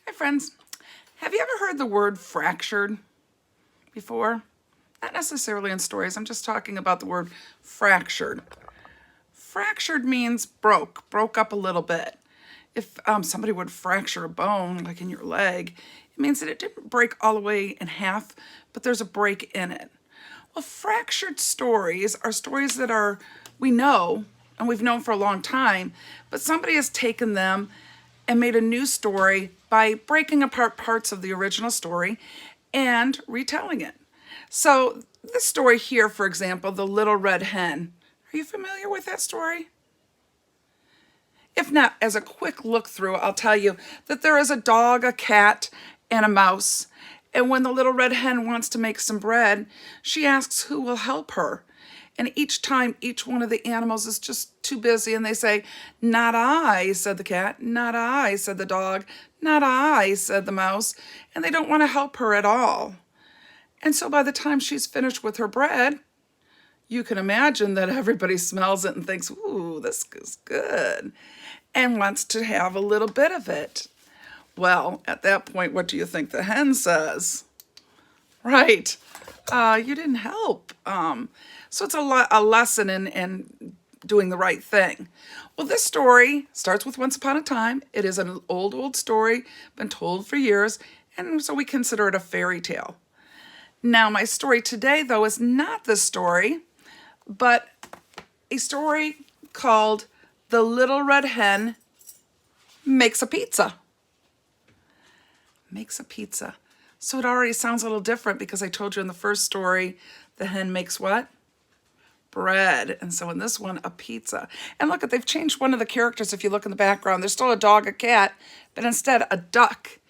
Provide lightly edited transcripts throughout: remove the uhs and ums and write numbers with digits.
Hi friends, have you ever heard the word fractured before? Not necessarily in stories, I'm just talking about the word fractured. Fractured means broke up a little bit. If somebody would fracture a bone, like in your leg, it means that it didn't break all the way in half, but there's a break in it. Well, fractured stories are stories that we know, and we've known for a long time, but somebody has taken them and made a new story by breaking apart parts of the original story and retelling it. So this story here, for example, The Little Red Hen. Are you familiar with that story? If not, as a quick look through, I'll tell you that there is a dog, a cat, and a mouse. And when the little red hen wants to make some bread, she asks who will help her. And each time, each one of the animals is just too busy, and they say, "Not I," said the cat. "Not I," said the dog. "Not I," said the mouse. And they don't want to help her at all. And so by the time she's finished with her bread, you can imagine that everybody smells it and thinks, "Ooh, this is good," and wants to have a little bit of it. Well, at that point, what do you think the hen says? Right, you didn't help. So it's a lesson in doing the right thing. Well, this story starts with Once Upon a Time. It is an old story, been told for years, and so we consider it a fairy tale. Now, my story today, though, is not this story, but a story called The Little Red Hen Makes a Pizza. Makes a pizza. So it already sounds a little different because I told you in the first story, the hen makes what? Bread. And so in this one, a pizza. And look, they've changed one of the characters. If you look in the background, there's still a dog, a cat, but instead a duck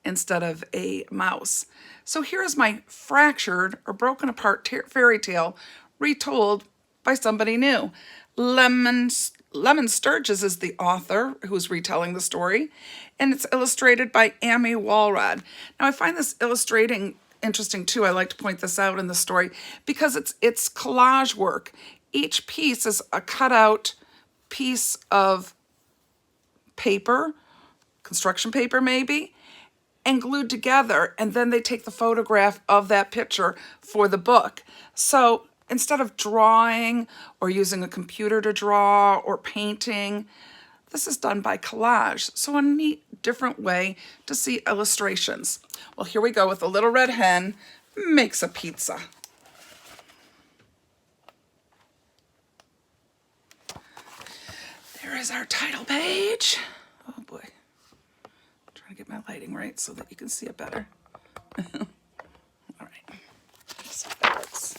instead of a mouse. So here's my fractured or broken apart fairy tale retold by somebody new. Lemon Sturgis is the author who's retelling the story, and it's illustrated by Amy Walrod. Now, I find this illustrating interesting too. I like to point this out in the story because it's collage work. Each piece is a cutout piece of paper, construction paper maybe, and glued together, and then they take the photograph of that picture for the book. So instead of drawing or using a computer to draw or painting, this is done by collage. So a neat, different way to see illustrations. Well, here we go with The Little Red Hen Makes a Pizza. There is our title page. Oh boy. I'm trying to get my lighting right so that you can see it better. All right. Let's see if that works.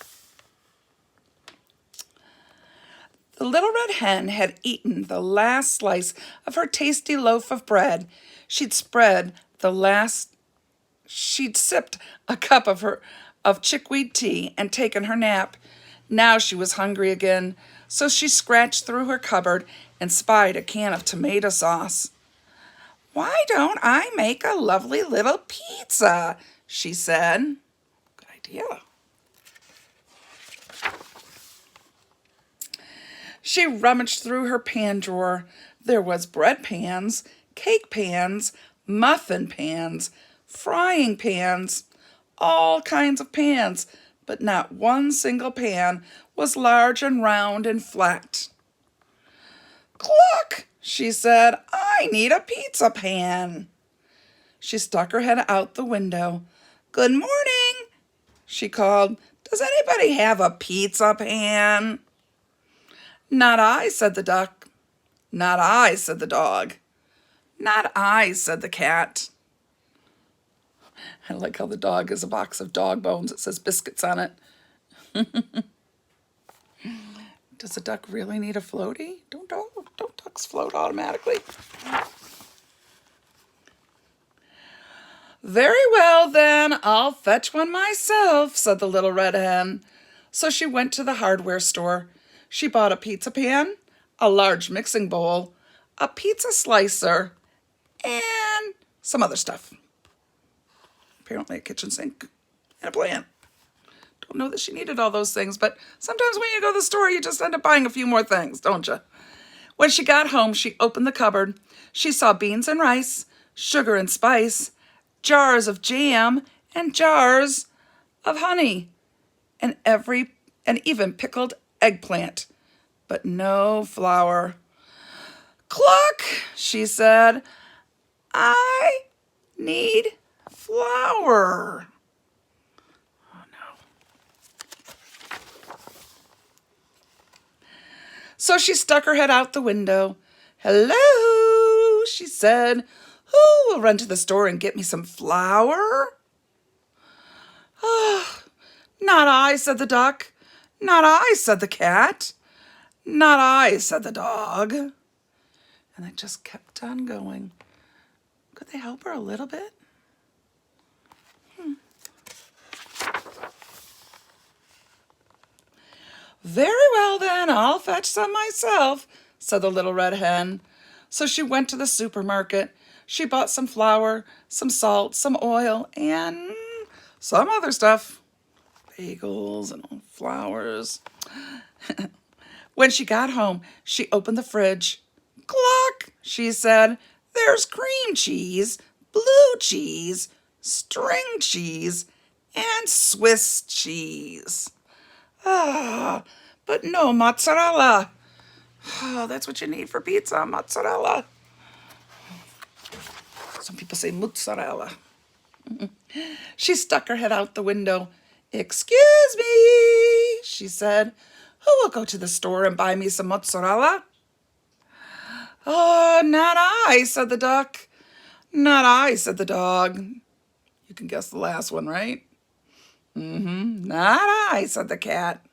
The little red hen had eaten the last slice of her tasty loaf of bread. She'd sipped a cup of chickweed tea and taken her nap. Now she was hungry again, so she scratched through her cupboard and spied a can of tomato sauce. "Why don't I make a lovely little pizza?" she said. Good idea. She rummaged through her pan drawer. There was bread pans, cake pans, muffin pans, frying pans, all kinds of pans, but not one single pan was large and round and flat. "Cluck," she said, "I need a pizza pan." She stuck her head out the window. "Good morning," she called. "Does anybody have a pizza pan?" "Not I," said the duck. "Not I," said the dog. "Not I," said the cat. I like how the dog is a box of dog bones. It says biscuits on it. Does the duck really need a floaty? Don't ducks float automatically? "Very well, then, I'll fetch one myself," said the little red hen. So she went to the hardware store. She bought a pizza pan, a large mixing bowl, a pizza slicer, and some other stuff. Apparently a kitchen sink and a plant. Don't know that she needed all those things, but sometimes when you go to the store, you just end up buying a few more things, don't you? When she got home, she opened the cupboard. She saw beans and rice, sugar and spice, jars of jam, and jars of honey, and even pickled eggplant, but no flour. Cluck, she said, I need flour. Oh no. So she stuck her head out the window. Hello, she said. Who will run to the store and get me some flour? Oh, not I, said the duck. Not I, said the cat. Not I, said the dog. And they just kept on going. Could they help her a little bit? Very well then, I'll fetch some myself, said the little red hen. So she went to the supermarket. She bought some flour, some salt, some oil, and some other stuff. Bagels and flowers. When she got home, she opened the fridge. Cluck, she said, there's cream cheese, blue cheese, string cheese, and Swiss cheese. Ah, but no mozzarella. Oh, that's what you need for pizza, mozzarella. Some people say mozzarella. She stuck her head out the window. Excuse me, she said. Who will go to the store and buy me some mozzarella? Oh, not I, said the duck. Not I, said the dog. You can guess the last one, right? Not I, said the cat.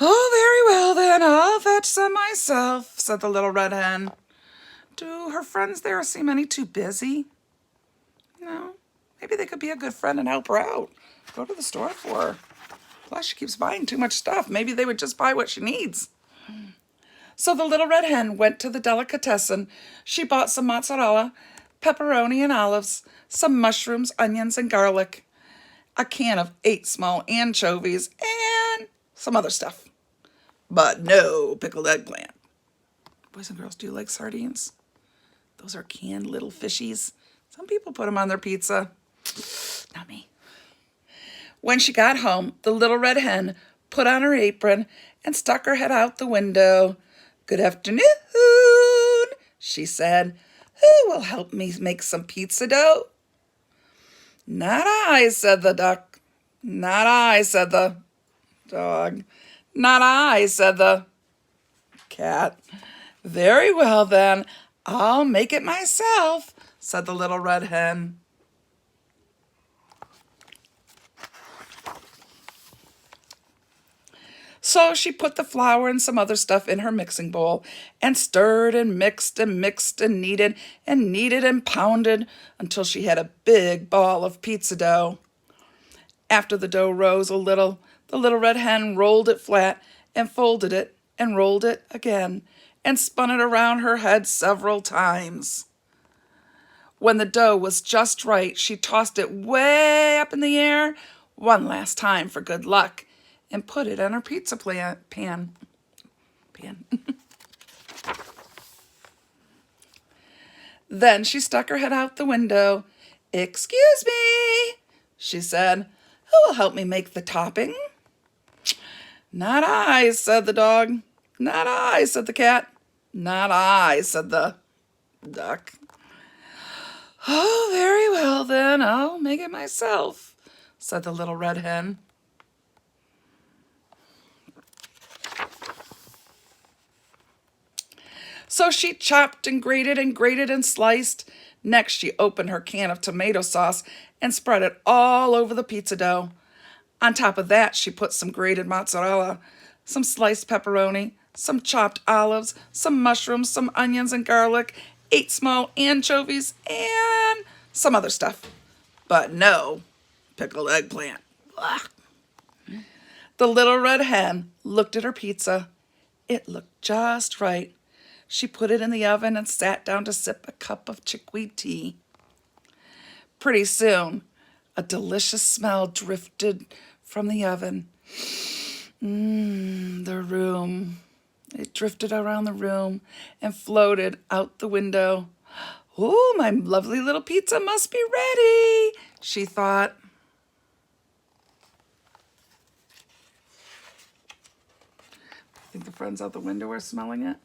Oh, very well then, I'll fetch some myself, said the little red hen. Do her friends there seem any too busy? No, maybe they could be a good friend and help her out. Go to the store for her. Plus, she keeps buying too much stuff. Maybe they would just buy what she needs. So the little red hen went to the delicatessen. She bought some mozzarella, pepperoni and olives, some mushrooms, onions, and garlic, a can of 8 small anchovies, and some other stuff. But no pickled eggplant. Boys and girls, do you like sardines? Those are canned little fishies. Some people put them on their pizza. Not me. When she got home, the little red hen put on her apron and stuck her head out the window. Good afternoon, she said. Who will help me make some pizza dough? Not I, said the duck. Not I, said the dog. Not I, said the cat. Very well then, I'll make it myself, said the little red hen. So she put the flour and some other stuff in her mixing bowl and stirred and mixed and mixed and kneaded and pounded until she had a big ball of pizza dough. After the dough rose a little, the little red hen rolled it flat and folded it and rolled it again and spun it around her head several times. When the dough was just right, she tossed it way up in the air one last time for good luck and put it on her pizza pan. Then she stuck her head out the window. Excuse me, she said. Who will help me make the topping? Not I, said the dog. Not I, said the cat. Not I, said the duck. Oh, very well then, I'll make it myself, said the little red hen. So she chopped and grated and sliced. Next, she opened her can of tomato sauce and spread it all over the pizza dough. On top of that, she put some grated mozzarella, some sliced pepperoni, some chopped olives, some mushrooms, some onions and garlic, 8 small anchovies, and some other stuff. But no pickled eggplant. Blah. The little red hen looked at her pizza. It looked just right. She put it in the oven and sat down to sip a cup of chickweed tea. Pretty soon, a delicious smell drifted from the oven. The room. It drifted around the room and floated out the window. Oh, my lovely little pizza must be ready, she thought. I think the friends out the window are smelling it.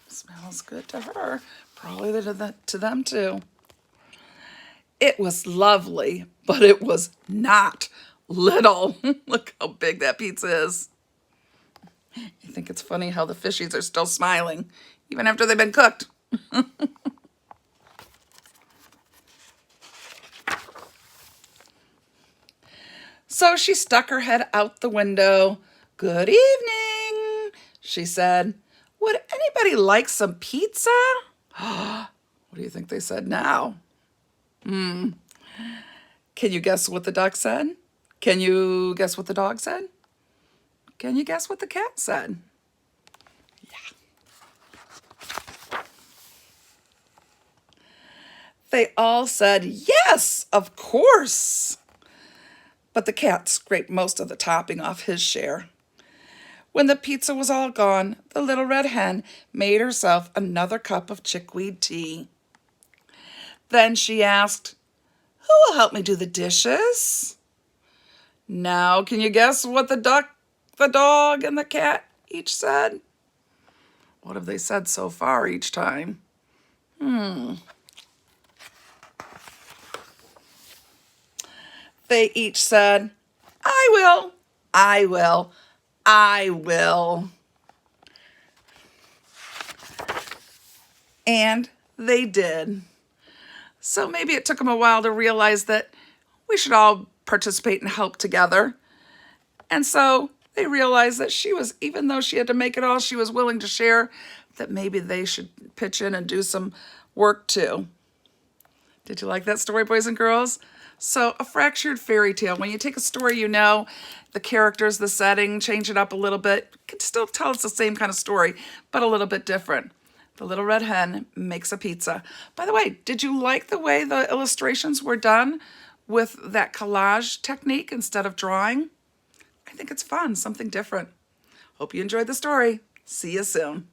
Smells good to her. Probably to them too. It was lovely, but it was not little. Look how big that pizza is. I think it's funny how the fishies are still smiling, even after they've been cooked. So she stuck her head out the window. "Good evening," she said. "Would anybody like some pizza?" What do you think they said now? Can you guess what the duck said? Can you guess what the dog said? Can you guess what the cat said? They all said, "Yes, of course." But the cat scraped most of the topping off his share. When the pizza was all gone, the little red hen made herself another cup of chickweed tea. Then she asked, "Who will help me do the dishes?" Now, can you guess what the duck, the dog, and the cat each said? What have they said so far each time? They each said, "I will, I will, I will." And they did. So maybe it took them a while to realize that we should all participate and help together. And so they realized that even though she had to make it all, she was willing to share, that maybe they should pitch in and do some work too. Did you like that story, boys and girls? So a fractured fairy tale. When you take a story you know, the characters, the setting, change it up a little bit, you can still tell it's the same kind of story, but a little bit different. The little red hen makes a pizza. By the way, did you like the way the illustrations were done with that collage technique instead of drawing? I think it's fun, something different. Hope you enjoyed the story. See you soon.